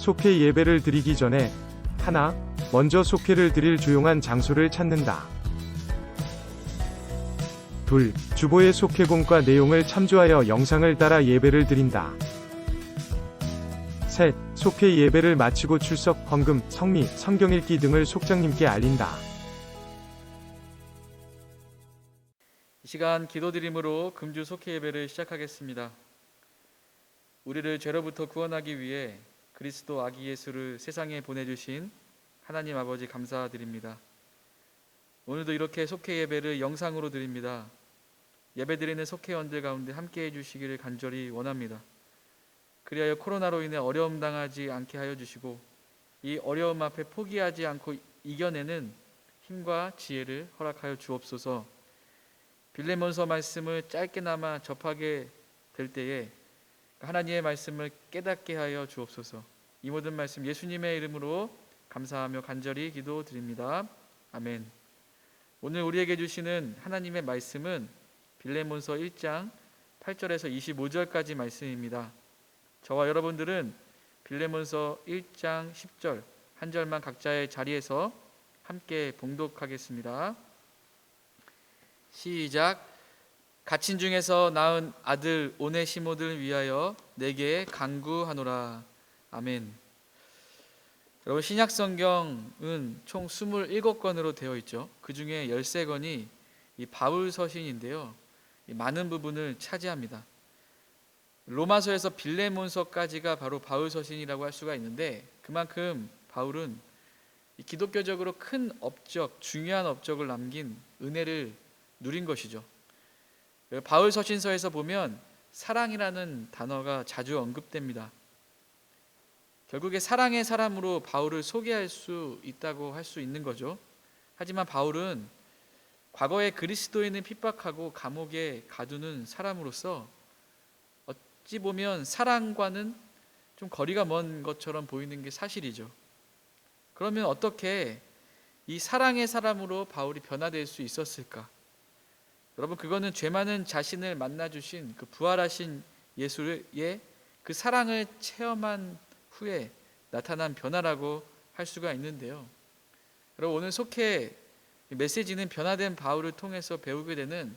속회 예배를 드리기 전에 하나, 먼저 속회를 드릴 조용한 장소를 찾는다. 둘, 주보의 속회공과 내용을 참조하여 영상을 따라 예배를 드린다. 셋, 속회 예배를 마치고 출석, 헌금, 성미, 성경 읽기 등을 속장님께 알린다. 이 시간 기도드림으로 금주 속회 예배를 시작하겠습니다. 우리를 죄로부터 구원하기 위해 그리스도 아기 예수를 세상에 보내주신 하나님 아버지 감사드립니다. 오늘도 이렇게 속회 예배를 영상으로 드립니다. 예배드리는 속회원들 가운데 함께해 주시기를 간절히 원합니다. 그리하여 코로나로 인해 어려움 당하지 않게 하여 주시고 이 어려움 앞에 포기하지 않고 이겨내는 힘과 지혜를 허락하여 주옵소서. 빌레몬서 말씀을 짧게나마 접하게 될 때에 하나님의 말씀을 깨닫게 하여 주옵소서. 이 모든 말씀 예수님의 이름으로 감사하며 간절히 기도드립니다. 아멘. 오늘 우리에게 주시는 하나님의 말씀은 빌레몬서 1장 8절에서 25절까지 말씀입니다. 저와 여러분들은 빌레몬서 1장 10절 한 절만 각자의 자리에서 함께 봉독하겠습니다. 시작. 갇힌 중에서 낳은 아들 오네시모를 위하여 내게 간구하노라. 아멘. 여러분, 신약 성경은 총 27권으로 되어 있죠. 그 중에 13권이 이 바울 서신인데요, 많은 부분을 차지합니다. 로마서에서 빌레몬서까지가 바로 바울 서신이라고 할 수가 있는데, 그만큼 바울은 기독교적으로 큰 업적, 중요한 업적을 남긴 은혜를 누린 것이죠. 바울 서신서에서 보면 사랑이라는 단어가 자주 언급됩니다. 결국에 사랑의 사람으로 바울을 소개할 수 있다고 할 수 있는 거죠. 하지만 바울은 과거에 그리스도인을 핍박하고 감옥에 가두는 사람으로서 어찌 보면 사랑과는 좀 거리가 먼 것처럼 보이는 게 사실이죠. 그러면 어떻게 이 사랑의 사람으로 바울이 변화될 수 있었을까? 여러분, 그거는 죄 많은 자신을 만나주신 그 부활하신 예수의 그 사랑을 체험한 후에 나타난 변화라고 할 수가 있는데요. 여러분, 오늘 속해 메시지는 변화된 바울을 통해서 배우게 되는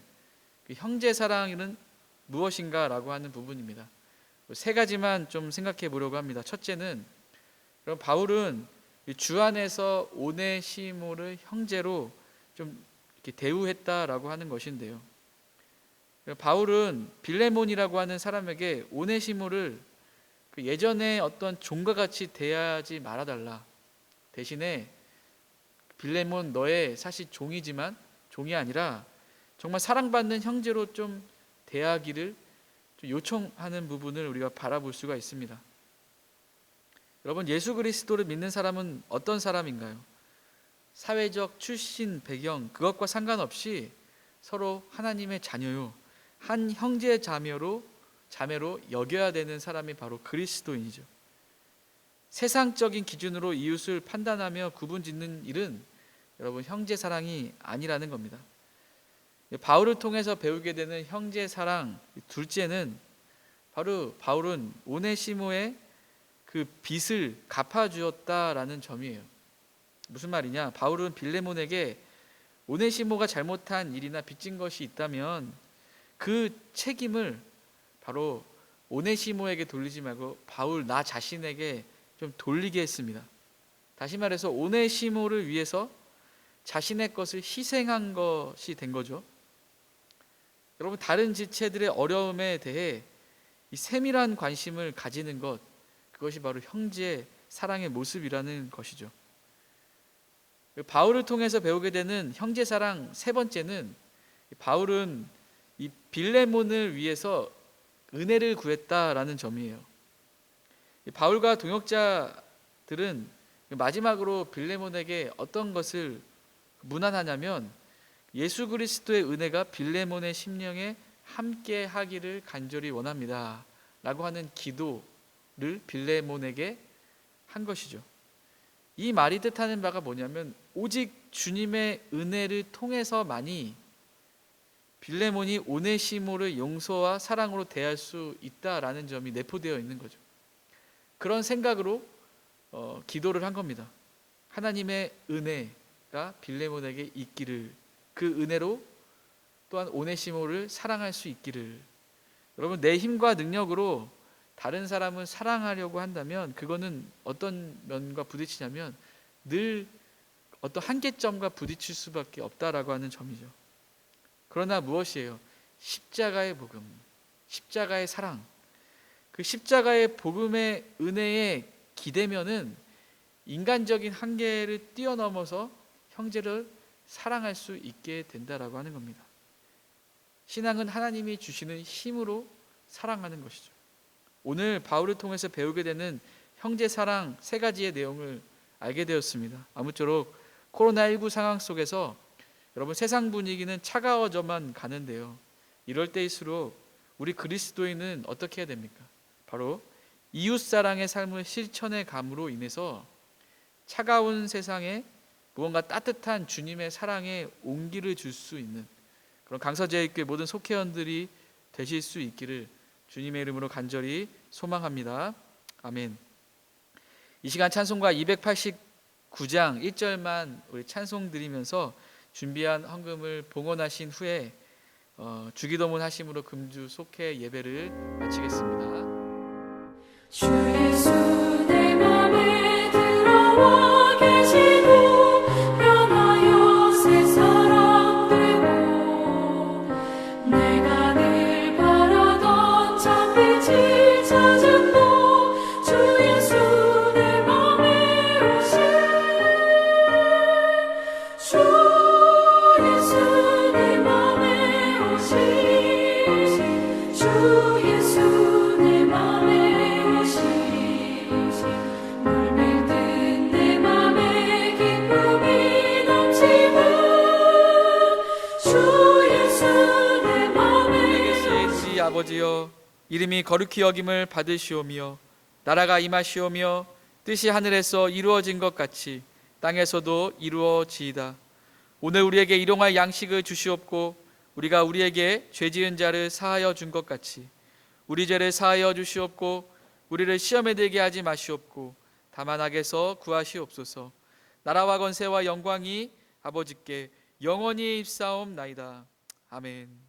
그 형제 사랑은 무엇인가 라고 하는 부분입니다. 세 가지만 좀 생각해 보려고 합니다. 첫째는, 여러분, 바울은 주 안에서 오네시모를 형제로 좀 이렇게 대우했다라고 하는 것인데요, 바울은 빌레몬이라고 하는 사람에게 오네시모를 예전에 어떤 종과 같이 대하지 말아달라, 대신에 빌레몬 너의 사실 종이지만 종이 아니라 정말 사랑받는 형제로 좀 대하기를 좀 요청하는 부분을 우리가 바라볼 수가 있습니다. 여러분, 예수 그리스도를 믿는 사람은 어떤 사람인가요? 사회적 출신, 배경, 그것과 상관없이 서로 하나님의 자녀요, 한 형제 자매로 여겨야 되는 사람이 바로 그리스도인이죠. 세상적인 기준으로 이웃을 판단하며 구분짓는 일은 여러분 형제 사랑이 아니라는 겁니다. 바울을 통해서 배우게 되는 형제 사랑 둘째는, 바로 바울은 오네시모의 그 빚을 갚아주었다라는 점이에요. 무슨 말이냐? 바울은 빌레몬에게 오네시모가 잘못한 일이나 빚진 것이 있다면 그 책임을 바로 오네시모에게 돌리지 말고 바울 나 자신에게 좀 돌리게 했습니다. 다시 말해서 오네시모를 위해서 자신의 것을 희생한 것이 된 거죠. 여러분, 다른 지체들의 어려움에 대해 이 세밀한 관심을 가지는 것, 그것이 바로 형제 사랑의 모습이라는 것이죠. 바울을 통해서 배우게 되는 형제 사랑 세 번째는, 바울은 이 빌레몬을 위해서 은혜를 구했다라는 점이에요. 바울과 동역자들은 마지막으로 빌레몬에게 어떤 것을 문안하냐면, 예수 그리스도의 은혜가 빌레몬의 심령에 함께 하기를 간절히 원합니다 라고 하는 기도를 빌레몬에게 한 것이죠. 이 말이 뜻하는 바가 뭐냐면, 오직 주님의 은혜를 통해서만이 빌레몬이 오네시모를 용서와 사랑으로 대할 수 있다라는 점이 내포되어 있는 거죠. 그런 생각으로 기도를 한 겁니다. 하나님의 은혜가 빌레몬에게 있기를, 그 은혜로 또한 오네시모를 사랑할 수 있기를. 여러분, 내 힘과 능력으로 다른 사람을 사랑하려고 한다면 그거는 어떤 면과 부딪히냐면 늘 어떤 한계점과 부딪힐 수밖에 없다라고 하는 점이죠. 그러나 무엇이에요? 십자가의 복음, 십자가의 사랑, 그 십자가의 복음의 은혜에 기대면은 인간적인 한계를 뛰어넘어서 형제를 사랑할 수 있게 된다라고 하는 겁니다. 신앙은 하나님이 주시는 힘으로 사랑하는 것이죠. 오늘 바울을 통해서 배우게 되는 형제 사랑 세 가지의 내용을 알게 되었습니다. 아무쪼록 코로나19 상황 속에서 여러분, 세상 분위기는 차가워져만 가는데요, 이럴 때일수록 우리 그리스도인은 어떻게 해야 됩니까? 바로 이웃사랑의 삶을 실천해 감으로 인해서 차가운 세상에 무언가 따뜻한 주님의 사랑의 온기를 줄 수 있는 그런 강서제일교회 모든 속회원들이 되실 수 있기를 주님의 이름으로 간절히 소망합니다. 아멘. 이 시간 찬송가 289장 1절만 우리 찬송 드리면서 준비한 헌금을 봉헌하신 후에 주기도문 하심으로 금주 속회 예배를 마치겠습니다. 주 예수 내 맘에 들어와 계시고 변하여 새 사람 되고 내가 늘 바라던 참빛을 찾은 너 주 예수 내 맘에 오신 주 예수 내 맘에 오신 주 예수 내 맘에 아버지여, 이름이 거룩히 여김을 받으시오며 나라가 임하시오며 뜻이 하늘에서 이루어진 것 같이 땅에서도 이루어지이다. 오늘 우리에게 일용할 양식을 주시옵고 우리가 우리에게 죄지은 자를 사하여 준 것 같이 우리 죄를 사하여 주시옵고 우리를 시험에 들게 하지 마시옵고 다만 악에서 구하시옵소서. 나라와 권세와 영광이 아버지께 영원히 입사옵나이다. 아멘.